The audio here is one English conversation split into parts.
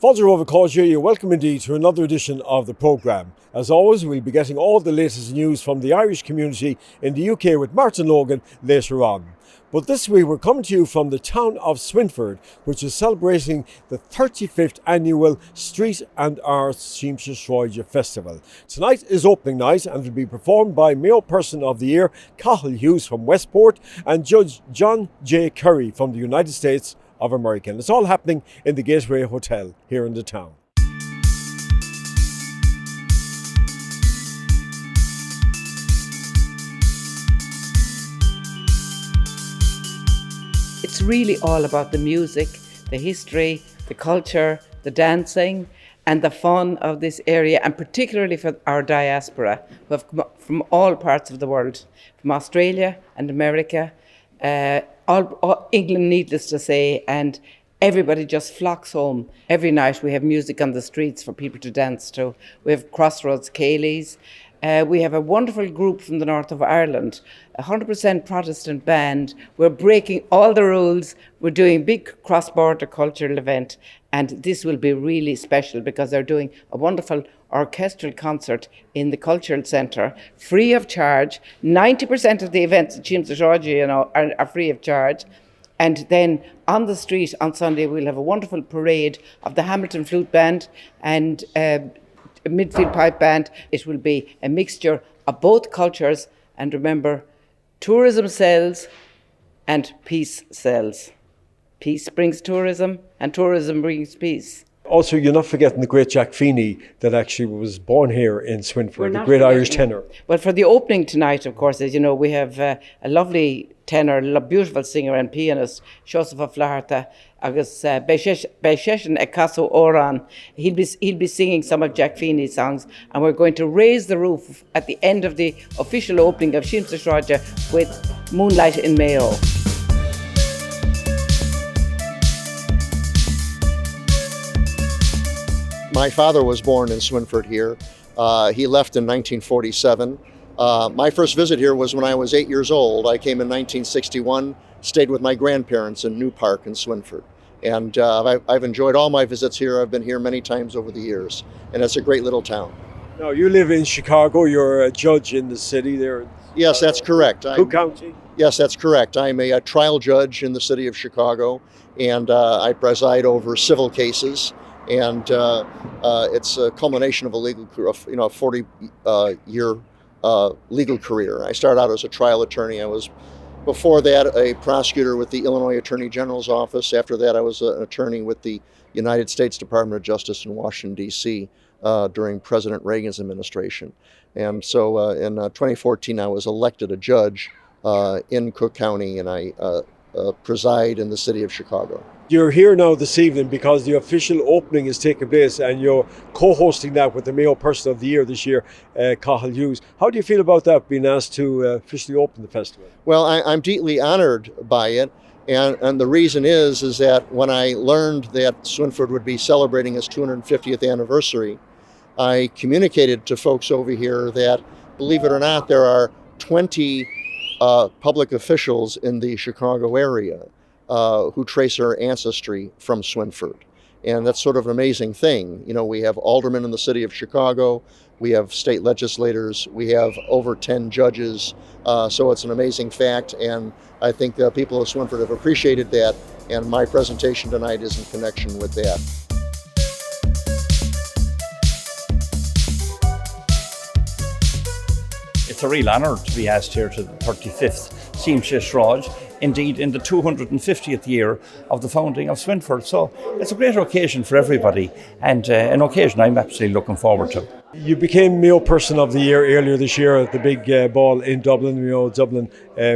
Fáilte Rómha Culture, you're welcome indeed to another edition of the programme. As always, we'll be getting all the latest news from the Irish community in the UK with Martin Logan later on. But this week we're coming to you from the town of Swinford, which is celebrating the 35th annual Street and Arts Síamse Sráide Festival. Tonight is opening night and will be performed by Mayo Person of the Year Cathal Hughes from Westport and Judge John J. Curry from the United States of America. And it's all happening in the Gateway Hotel here in the town. It's really all about the music, the history, the culture, the dancing and the fun of this area, and particularly for our diaspora who have come from all parts of the world, from Australia and America, all England needless to say, and everybody just flocks home. Every night we have music on the streets for people to dance to. We have Crossroads Cayleys. We have a wonderful group from the north of Ireland, 100% Protestant band. We're breaking all the rules. We're doing a big cross-border cultural event, and this will be really special because they're doing a wonderful orchestral concert in the Cultural Centre, free of charge. 90% of the events at Síamse Sráide, are free of charge. And then on the street on Sunday, we'll have a wonderful parade of the Hamilton Flute Band and midfield pipe band. It will be a mixture of both cultures, and remember, tourism sells and peace sells. Peace brings tourism and tourism brings peace. Also, you're not forgetting the great Jack Feeney that actually was born here in Swinford, the great Irish tenor. Well, for the opening tonight, of course, as you know, we have a lovely tenor, a beautiful singer and pianist, Joseph Flaherty, agus Beishesin Ekaso Oran. He'll be singing some of Jack Feeney's songs, and we're going to raise the roof at the end of the official opening of Síamse Sráide with Moonlight in Mayo. My father was born in Swinford here. He left in 1947. My first visit here was when I was 8 years old. I came in 1961, stayed with my grandparents in New Park in Swinford. And I've enjoyed all my visits here. I've been here many times over the years. And it's a great little town. Now, you live in Chicago. You're a judge in the city there. Yes, that's correct. Cook County? Yes, that's correct. I'm a trial judge in the city of Chicago, and I preside over civil cases. And it's a culmination of a legal career, 40-year legal career. I started out as a trial attorney. I was, before that, a prosecutor with the Illinois Attorney General's office. After that, I was an attorney with the United States Department of Justice in Washington, D.C. During President Reagan's administration. And so in 2014, I was elected a judge in Cook County, and I preside in the city of Chicago. You're here now this evening because the official opening is taking place and you're co-hosting that with the Mayo Person of the Year this year, Cathal Hughes. How do you feel about that, being asked to officially open the festival? Well, I'm deeply honored by it, and the reason is that when I learned that Swinford would be celebrating its 250th anniversary, I communicated to folks over here that, believe it or not, there are 20 public officials in the Chicago area who trace our ancestry from Swinford. And that's sort of an amazing thing. You know, we have aldermen in the city of Chicago, we have state legislators, we have over 10 judges, so it's an amazing fact, and I think the people of Swinford have appreciated that, and my presentation tonight is in connection with that. It's a real honour to be asked here to the 35th Síamse Sráide, indeed in the 250th year of the founding of Swinford. So it's a great occasion for everybody, and an occasion I'm absolutely looking forward to. You became Mayo Person of the Year earlier this year at the big ball in Dublin, Mayo Dublin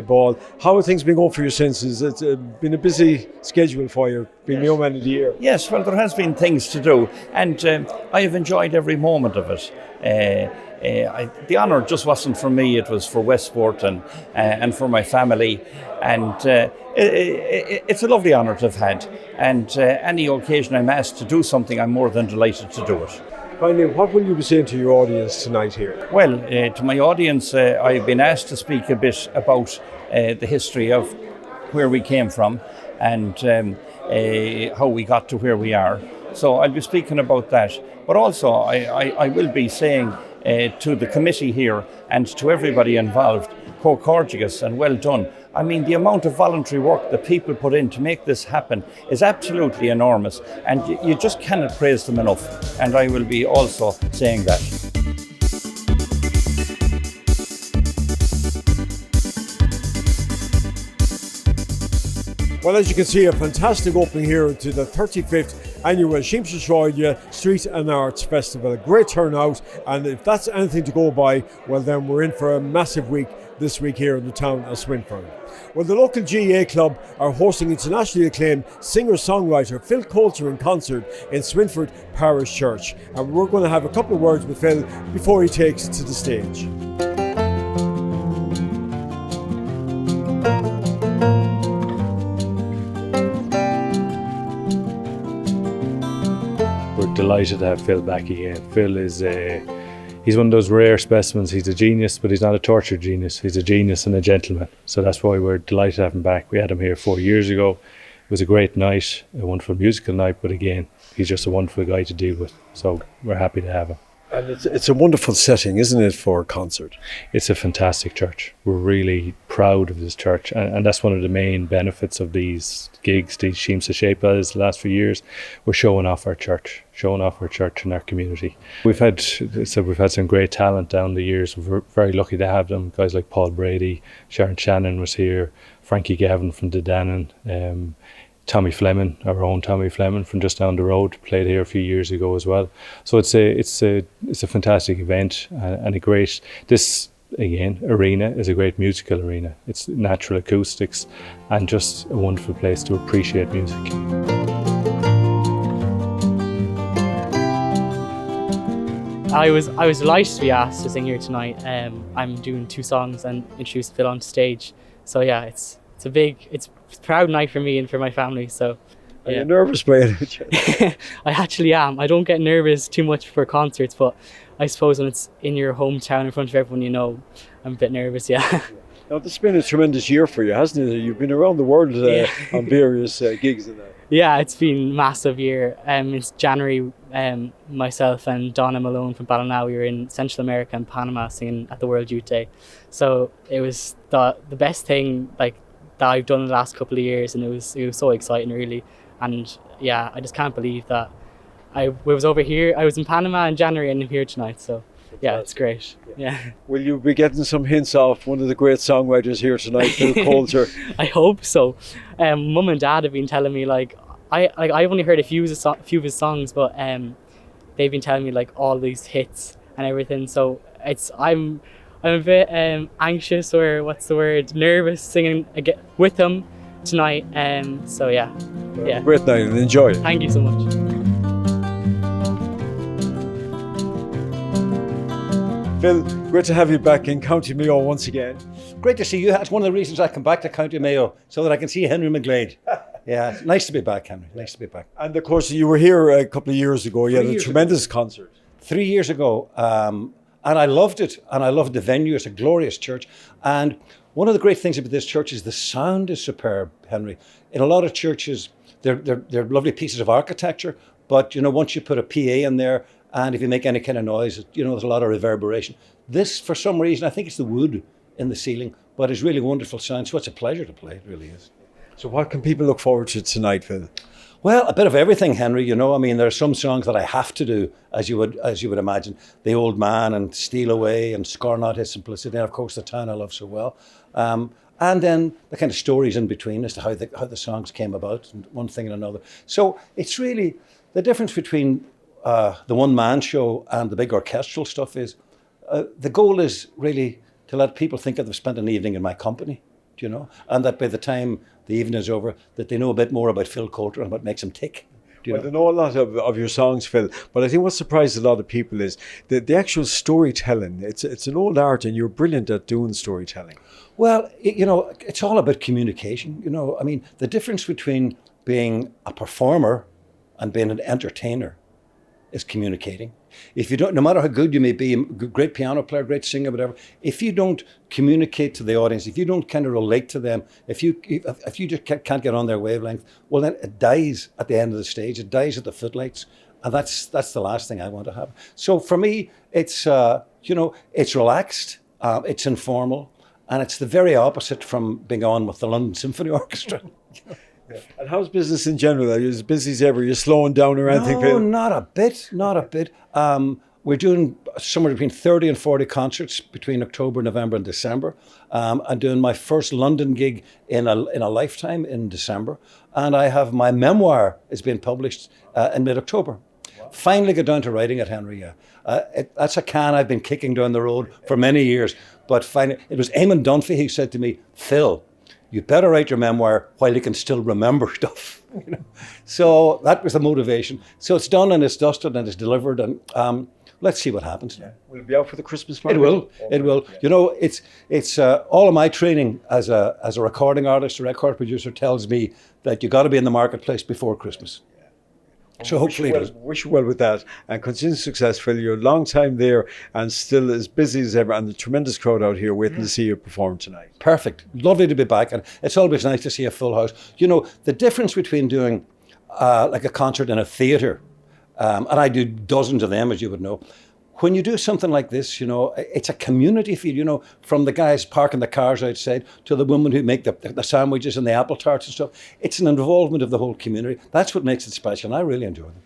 ball. How have things been going for you since? It's been a busy schedule for you, being Mayo Man of the Year. Yes, well, there has been things to do, and I have enjoyed every moment of it. The honour just wasn't for me, it was for Westport and for my family, and it's a lovely honour to have had, and any occasion I'm asked to do something, I'm more than delighted to do it. Finally, what will you be saying to your audience tonight here? Well, to my audience, I've been asked to speak a bit about the history of where we came from and how we got to where we are. So I'll be speaking about that. But also I will be saying to the committee here and to everybody involved, co-cordigus and well done. I mean, the amount of voluntary work that people put in to make this happen is absolutely enormous, and you just cannot praise them enough. And I will be also saying that. Well, as you can see, a fantastic opening here to the 35th annual Síamse Sráide Street and Arts Festival. A great turnout, and if that's anything to go by, well then we're in for a massive week this week here in the town of Swinford. Well, the local GAA club are hosting internationally acclaimed singer-songwriter Phil Coulter in concert in Swinford Parish Church, and we're going to have a couple of words with Phil before he takes to the stage. Delighted to have Phil back again. Phil is he's one of those rare specimens. He's a genius, but he's not a tortured genius. He's a genius and a gentleman. So that's why we're delighted to have him back. We had him here 4 years ago. It was a great night, a wonderful musical night, but again, he's just a wonderful guy to deal with. So we're happy to have him. And it's a wonderful setting, isn't it, for a concert? It's a fantastic church. We're really proud of this church, and that's one of the main benefits of these gigs, these Síamse Shapes, the last few years. We're showing off our church and our community. We've had some great talent down the years. We're very lucky to have them. Guys like Paul Brady, Sharon Shannon was here, Frankie Gavin from Dedanan, Tommy Fleming, our own Tommy Fleming from just down the road, played here a few years ago as well. So it's a fantastic event, and a great, this again arena is a great musical arena. It's natural acoustics and just a wonderful place to appreciate music. I was delighted to be asked to sing here tonight. I'm doing 2 songs and introduce Phil on stage. So yeah, it's a proud night for me and for my family. So yeah. Are you nervous playing it? I actually am. I don't get nervous too much for concerts, but I suppose when it's in your hometown in front of everyone you know, I'm a bit nervous, yeah. Now, this has been a tremendous year for you, hasn't it? You've been around the world on various gigs and that. Yeah, it's been a massive year. It's January, myself and Donna Malone from Ballina, we were in Central America and Panama singing at the World Youth Day. So it was the best thing that I've done in the last couple of years, and it was so exciting, really. And yeah, I just can't believe that I was over here. I was in Panama in January and I'm here tonight. So yeah, it's great. Yeah. Will you be getting some hints off one of the great songwriters here tonight, Phil Coulter? I hope so. Mum and Dad have been telling me I've only heard a few of his songs, but they've been telling me all these hits and everything. So I'm a bit anxious, or what's the word, nervous singing again with him tonight. So yeah. Yeah. Great night and enjoy it. Thank you so much. Phil, great to have you back in County Mayo once again. Great to see you. That's one of the reasons I come back to County Mayo, so that I can see Henry McGlade. Yeah, nice to be back, Henry. Nice to be back. And of course, you were here a couple of years ago. You had a tremendous concert. 3 years ago, and I loved it, and I loved the venue. It's a glorious church, and one of the great things about this church is the sound is superb, Henry. In a lot of churches, they're lovely pieces of architecture, but once you put a PA in there, and if you make any kind of noise, there's a lot of reverberation. This, for some reason, I think it's the wood in the ceiling, but it's really wonderful sound, so it's a pleasure to play, it really is. So what can people look forward to tonight, Phil? Well, a bit of everything, Henry. I mean, there are some songs that I have to do, as you would imagine. The Old Man and Steal Away and Scorn Not His Simplicity, and of course, The Town I Love So Well. And then the kind of stories in between as to how the songs came about, and one thing and another. So it's really the difference between the one-man show and the big orchestral stuff is the goal is really to let people think that they've spent an evening in my company, and that by the time the evening is over, that they know a bit more about Phil Coulter and what makes him tick. Well, I know a lot of your songs, Phil, but I think what surprised a lot of people is the actual storytelling. It's an old art, and you're brilliant at doing storytelling. Well, it's all about communication. I mean, the difference between being a performer and being an entertainer is communicating. If you don't, no matter how good you may be, a great piano player, great singer, whatever, if you don't communicate to the audience, if you don't kind of relate to them, if you just can't get on their wavelength, well, then it dies at the end of the stage. It dies at the footlights, and that's the last thing I want to have. So for me, it's it's relaxed, it's informal, and it's the very opposite from being on with the London Symphony Orchestra. Yeah. And how's business in general? Are you as busy as ever? You're slowing down or anything? No, not a bit. We're doing somewhere between 30 and 40 concerts between October, November and December. I'm doing my first London gig in a lifetime in December. And I have my memoir is being published in mid-October. Wow. Finally got down to writing it, Henry. That's a can I've been kicking down the road for many years. But finally, it was Eamon Dunphy who said to me, Phil, you better write your memoir while you can still remember stuff. So that was the motivation. So it's done and it's dusted and it's delivered, and let's see what happens. Yeah. Will it be out for the Christmas market? It will. It will. Yeah. It's all of my training as a recording artist, a record producer, tells me that you got to be in the marketplace before Christmas. So hopefully wish you well with that and continued success, Phil. You're a long time there and still as busy as ever, and the tremendous crowd out here waiting to see you perform tonight. Perfect. Lovely to be back, and it's always nice to see a full house. The difference between doing like a concert in a theatre, and I do dozens of them, as you would know. When you do something like this, it's a community feel, from the guys parking the cars outside to the women who make the sandwiches and the apple tarts and stuff. It's an involvement of the whole community. That's what makes it special, and I really enjoy them.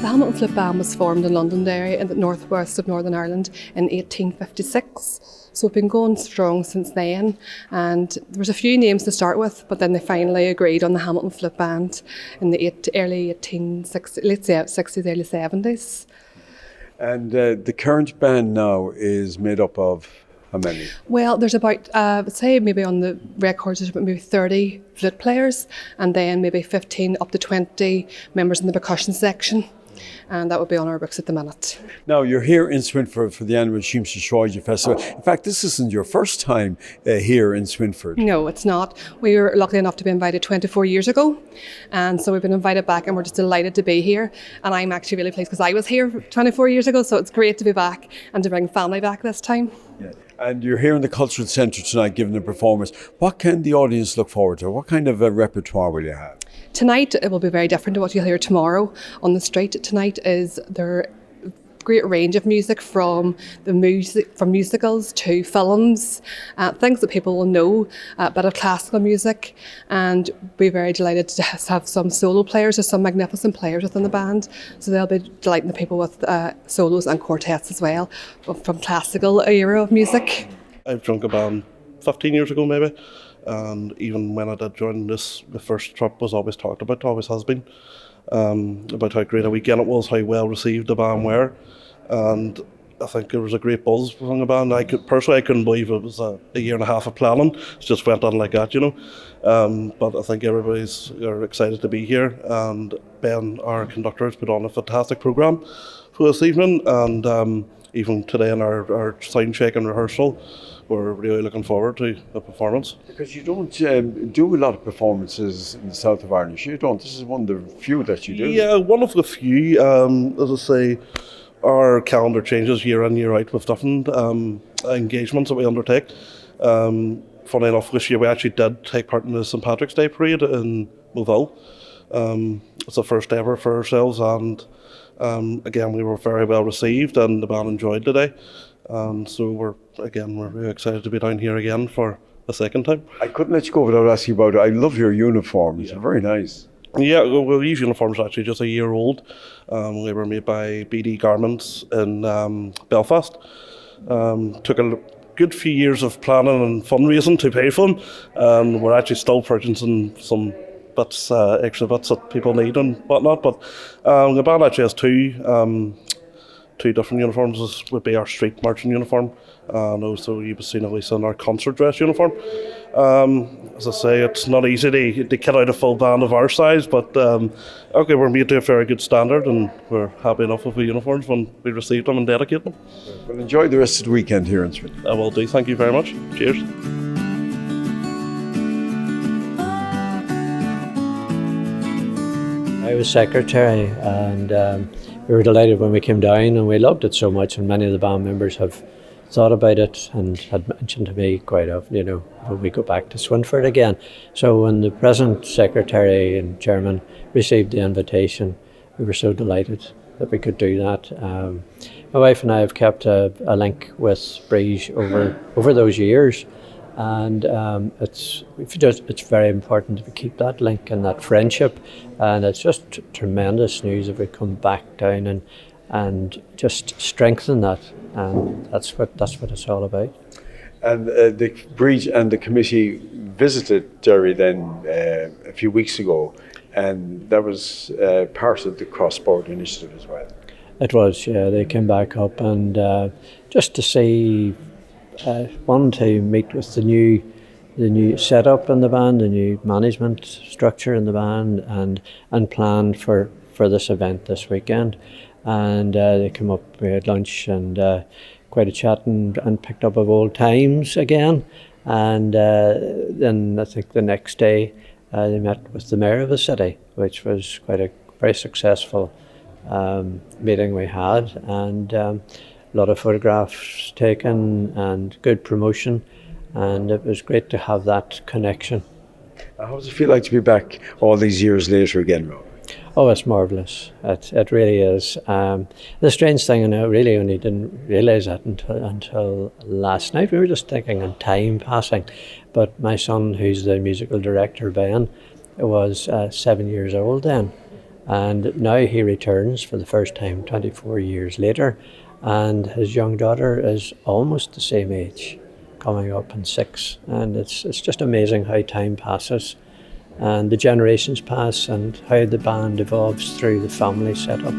The Hamilton Flute Band was formed in Londonderry in the northwest of Northern Ireland in 1856. So we've been going strong since then, and there was a few names to start with, but then they finally agreed on the Hamilton Flute Band in the early 1860s, late 60s, early 70s. And the current band now is made up of how many? Well, there's about, say maybe on the records, there's about maybe 30 flute players, and then maybe 15 up to 20 members in the percussion section. And that would be on our books at the minute. Now, you're here in Swinford for the annual Síamse Sráide Festival. In fact, this isn't your first time here in Swinford. No, it's not. We were lucky enough to be invited 24 years ago. And so we've been invited back, and we're just delighted to be here. And I'm actually really pleased because I was here 24 years ago, so it's great to be back and to bring family back this time. Yeah. And you're here in the Cultural Centre tonight giving the performance. What can the audience look forward to? What kind of a repertoire will you have? Tonight it will be very different to what you'll hear tomorrow on the street. Tonight is there a great range of music from musicals to films, things that people will know, a bit of classical music, and we're very delighted to have some solo players. There's some magnificent players within the band, so they'll be delighting the people with solos and quartets as well from classical era of music. I've drunk a band 15 years ago maybe. And even when I did join this, the first trip was always talked about, always has been, about how great a weekend it was, how well received the band were, and I think there was a great buzz from the band. I couldn't believe it was a year and a half of planning. It just went on like that, But I think everybody's excited to be here, and Ben, our conductor, has put on a fantastic programme for this evening, and even today in our sound check and rehearsal, we're really looking forward to the performance. Because you don't do a lot of performances in the south of Ireland. You don't. This is one of the few that you do. Yeah, one of the few. As I say, our calendar changes year in, year out with different engagements that we undertake. Funny enough, this year we actually did take part in the St Patrick's Day parade in Moville. It's the first ever for ourselves, and again, we were very well received, and the band enjoyed the day. So we're really excited to be down here again for a second time. I couldn't let you go without asking about it. I love your uniforms. They're very nice. Yeah, well, these uniforms are actually just a year old. They were made by BD Garments in Belfast. Took a good few years of planning and fundraising to pay for them. We're actually still purchasing some bits, extra bits that people need and whatnot. But the band actually has two different uniforms would be our street marching uniform, and also you would see Elisa in our concert dress uniform. As I say, it's not easy to kit out a full band of our size, but okay, we're made to a very good standard, and we're happy enough with the uniforms when we receive them and dedicate them. Well, enjoy the rest of the weekend here in Sweden. I will do. Thank you very much. Cheers. I was secretary, and we were delighted when we came down, and we loved it so much, and many of the band members have thought about it and had mentioned to me quite often, when we go back to Swinford again. So when the present secretary and chairman received the invitation, we were so delighted that we could do that. My wife and I have kept a link with Briege over those years, and it's very important that we keep that link and that friendship, and it's just tremendous news if we come back down and just strengthen that, and that's what it's all about. And the Briege and the committee visited Derry then a few weeks ago, and that was part of the cross-border initiative as well. It was, yeah. They came back up, and just to see, one, to meet with the new setup in the band, the new management structure in the band, and plan for this event this weekend. And they came up, we had lunch and quite a chat, and picked up of old times again. And then I think the next day they met with the mayor of the city, which was quite a very successful meeting we had, and a lot of photographs taken and good promotion, and it was great to have that connection. How does it feel like to be back all these years later again, Rob? Oh, it's marvellous. It really is. The strange thing, and I really only didn't realise that until last night. We were just thinking on time passing. But my son, who's the musical director, Ben, was 7 years old then. And now he returns for the first time 24 years later. And his young daughter is almost the same age, coming up in 6. And it's just amazing how time passes, and the generations pass, and how the band evolves through the family setup.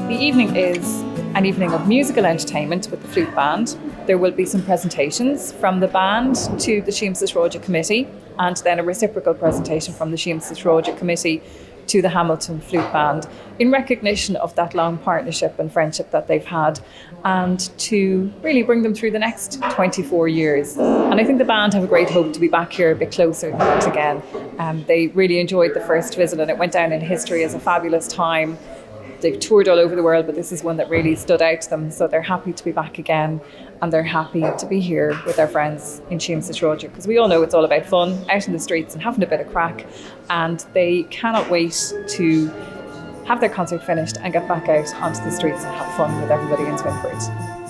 The evening is an evening of musical entertainment with the flute band. There will be some presentations from the band to the Síamse Sraide committee, and then a reciprocal presentation from the Síamse Sraide committee to the Hamilton Flute Band, in recognition of that long partnership and friendship that they've had, and to really bring them through the next 24 years. And I think the band have a great hope to be back here a bit closer again. They really enjoyed the first visit, and it went down in history as a fabulous time. They've toured all over the world, but this is one that really stood out to them. So they're happy to be back again, and they're happy to be here with their friends in Síamse Sraide, because we all know it's all about fun, out in the streets and having a bit of crack. And they cannot wait to have their concert finished and get back out onto the streets and have fun with everybody in Swinford.